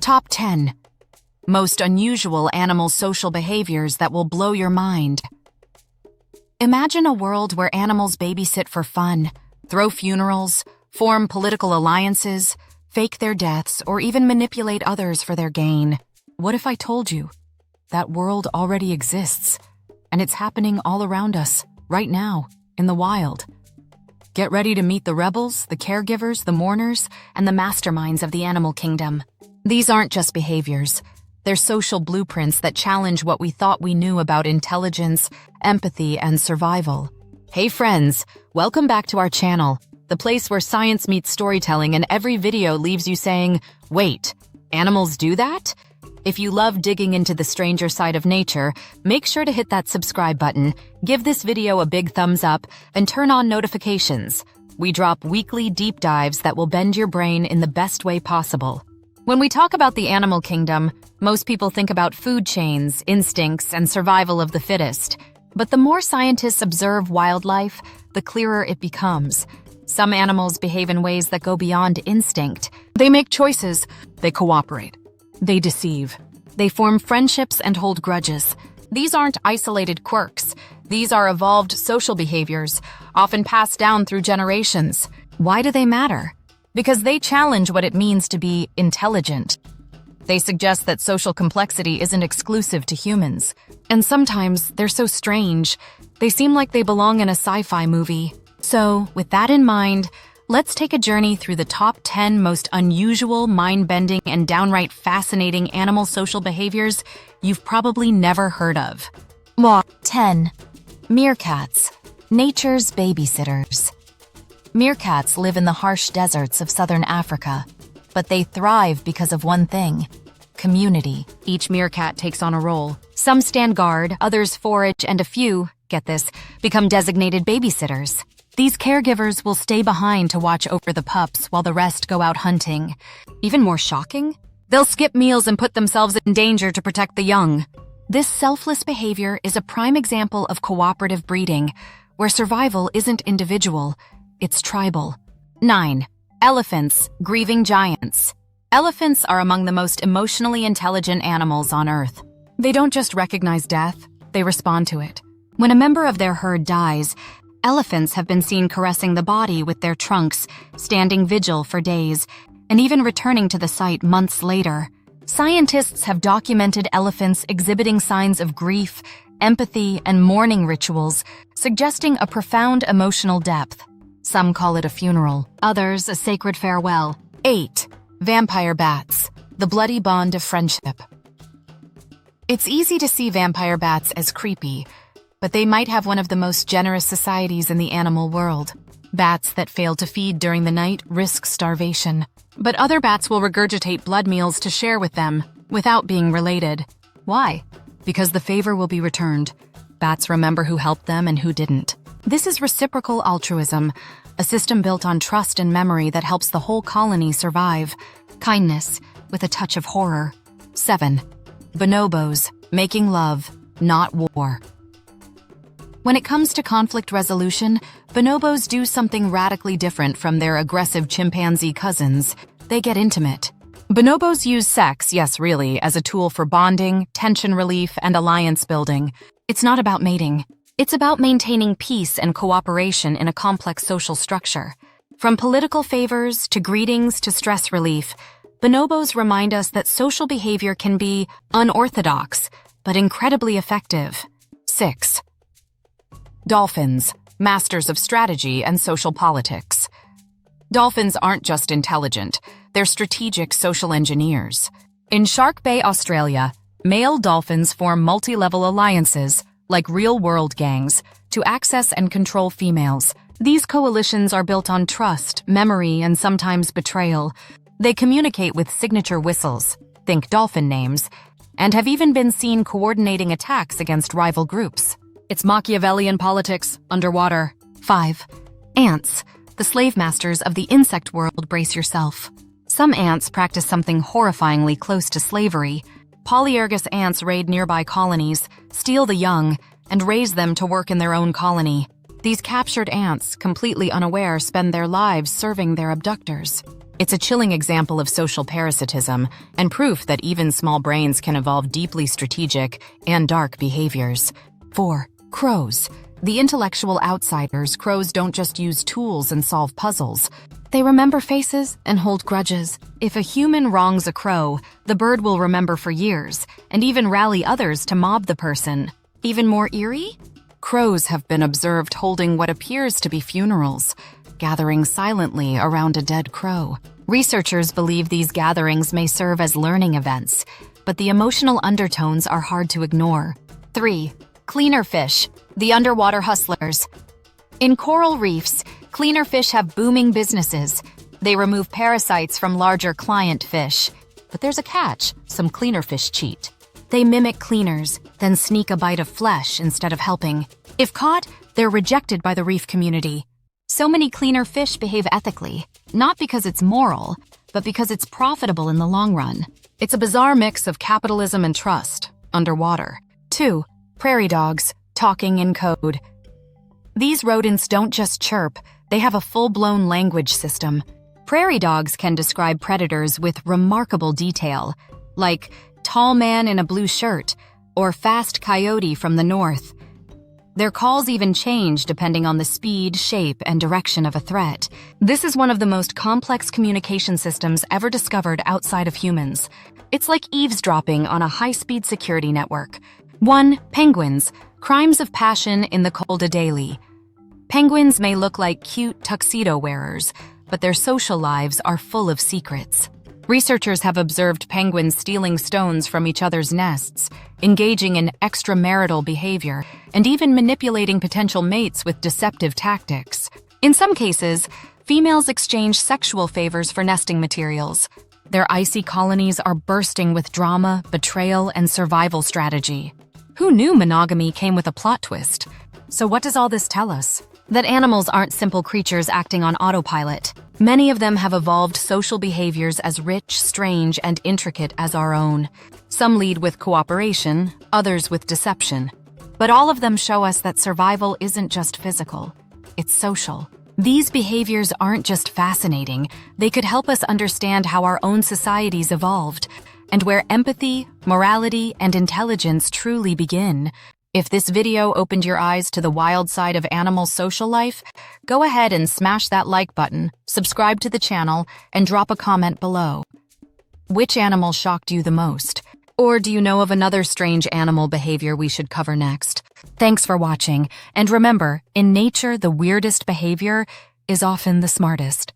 Top 10 Most Unusual Animal Social Behaviors That Will Blow Your Mind. Imagine a world where animals babysit for fun, throw funerals, form political alliances, fake their deaths, or even manipulate others for their gain. What if I told you that world already exists, and it's happening all around us, right now, in the wild? Get ready to meet the rebels, the caregivers, the mourners, and the masterminds of the animal kingdom. These aren't just behaviors. They're social blueprints that challenge what we thought we knew about intelligence, empathy, and survival. Hey friends, welcome back to our channel, the place where science meets storytelling and every video leaves you saying, wait, animals do that? If you love digging into the stranger side of nature, make sure to hit that subscribe button, give this video a big thumbs up, and turn on notifications. We drop weekly deep dives that will bend your brain in the best way possible. When we talk about the animal kingdom, most people think about food chains, instincts, and survival of the fittest. But the more scientists observe wildlife, the clearer it becomes. Some animals behave in ways that go beyond instinct. They make choices. They cooperate. They deceive. They form friendships and hold grudges. These aren't isolated quirks. These are evolved social behaviors, often passed down through generations. Why do they matter? Because they challenge what it means to be intelligent. They suggest that social complexity isn't exclusive to humans. And sometimes they're so strange, they seem like they belong in a sci-fi movie. So, with that in mind, let's take a journey through the top 10 most unusual, mind-bending, and downright fascinating animal social behaviors you've probably never heard of. 10. Meerkats, nature's babysitters. Meerkats live in the harsh deserts of southern Africa, but they thrive because of one thing: community. Each meerkat takes on a role. Some stand guard, others forage, and a few, get this, become designated babysitters. These caregivers will stay behind to watch over the pups while the rest go out hunting. Even more shocking, they'll skip meals and put themselves in danger to protect the young. This selfless behavior is a prime example of cooperative breeding, where survival isn't individual, it's tribal. 9. Elephants, grieving giants. Elephants are among the most emotionally intelligent animals on Earth. They don't just recognize death, they respond to it. When a member of their herd dies, elephants have been seen caressing the body with their trunks, standing vigil for days, and even returning to the site months later. Scientists have documented elephants exhibiting signs of grief, empathy, and mourning rituals, suggesting a profound emotional depth. Some call it a funeral, others a sacred farewell. 8. Vampire bats, the bloody bond of friendship. It's easy to see vampire bats as creepy, but they might have one of the most generous societies in the animal world. Bats that fail to feed during the night risk starvation, but other bats will regurgitate blood meals to share with them, without being related. Why? Because the favor will be returned. Bats remember who helped them and who didn't. This is reciprocal altruism, a system built on trust and memory that helps the whole colony survive. Kindness, with a touch of horror. 7. Bonobos, making love, not war. When it comes to conflict resolution, bonobos do something radically different from their aggressive chimpanzee cousins. They get intimate. Bonobos use sex, yes really, as a tool for bonding, tension relief, and alliance building. It's not about mating. It's about maintaining peace and cooperation in a complex social structure. From political favors to greetings to stress relief, bonobos remind us that social behavior can be unorthodox, but incredibly effective. 6. Dolphins, masters of strategy and social politics. Dolphins aren't just intelligent, they're strategic social engineers. In Shark Bay, Australia, male dolphins form multi-level alliances, like real-world gangs, to access and control females. These coalitions are built on trust, memory, and sometimes betrayal. They communicate with signature whistles, think dolphin names, and have even been seen coordinating attacks against rival groups. It's Machiavellian politics, underwater. 5. Ants, the slave masters of the insect world, brace yourself. Some ants practice something horrifyingly close to slavery. Polyergus ants raid nearby colonies, steal the young, and raise them to work in their own colony. These captured ants, completely unaware, spend their lives serving their abductors. It's a chilling example of social parasitism and proof that even small brains can evolve deeply strategic and dark behaviors. 4. Crows. The intellectual outsiders, crows don't just use tools and solve puzzles. They remember faces and hold grudges. If a human wrongs a crow, the bird will remember for years and even rally others to mob the person. Even more eerie? Crows have been observed holding what appears to be funerals, gathering silently around a dead crow. Researchers believe these gatherings may serve as learning events, but the emotional undertones are hard to ignore. 3. Cleaner fish, the underwater hustlers. In coral reefs, cleaner fish have booming businesses. They remove parasites from larger client fish. But there's a catch: some cleaner fish cheat. They mimic cleaners, then sneak a bite of flesh instead of helping. If caught, they're rejected by the reef community. So many cleaner fish behave ethically, not because it's moral, but because it's profitable in the long run. It's a bizarre mix of capitalism and trust, underwater. 2. Prairie dogs, talking in code. These rodents don't just chirp, they have a full-blown language system. Prairie dogs can describe predators with remarkable detail, like tall man in a blue shirt or fast coyote from the north. Their calls even change depending on the speed, shape, and direction of a threat. This is one of the most complex communication systems ever discovered outside of humans. It's like eavesdropping on a high-speed security network. 1. Penguins, crimes of passion in the cold daily. Penguins may look like cute tuxedo wearers, but their social lives are full of secrets. Researchers have observed penguins stealing stones from each other's nests, engaging in extramarital behavior, and even manipulating potential mates with deceptive tactics. In some cases, females exchange sexual favors for nesting materials. Their icy colonies are bursting with drama, betrayal, and survival strategy. Who knew monogamy came with a plot twist? So what does all this tell us? That animals aren't simple creatures acting on autopilot. Many of them have evolved social behaviors as rich, strange, and intricate as our own. Some lead with cooperation, others with deception. But all of them show us that survival isn't just physical, it's social. These behaviors aren't just fascinating, they could help us understand how our own societies evolved, and where empathy, morality, and intelligence truly begin. If this video opened your eyes to the wild side of animal social life, go ahead and smash that like button, subscribe to the channel, and drop a comment below. Which animal shocked you the most? Or do you know of another strange animal behavior we should cover next? Thanks for watching, and remember, in nature, the weirdest behavior is often the smartest.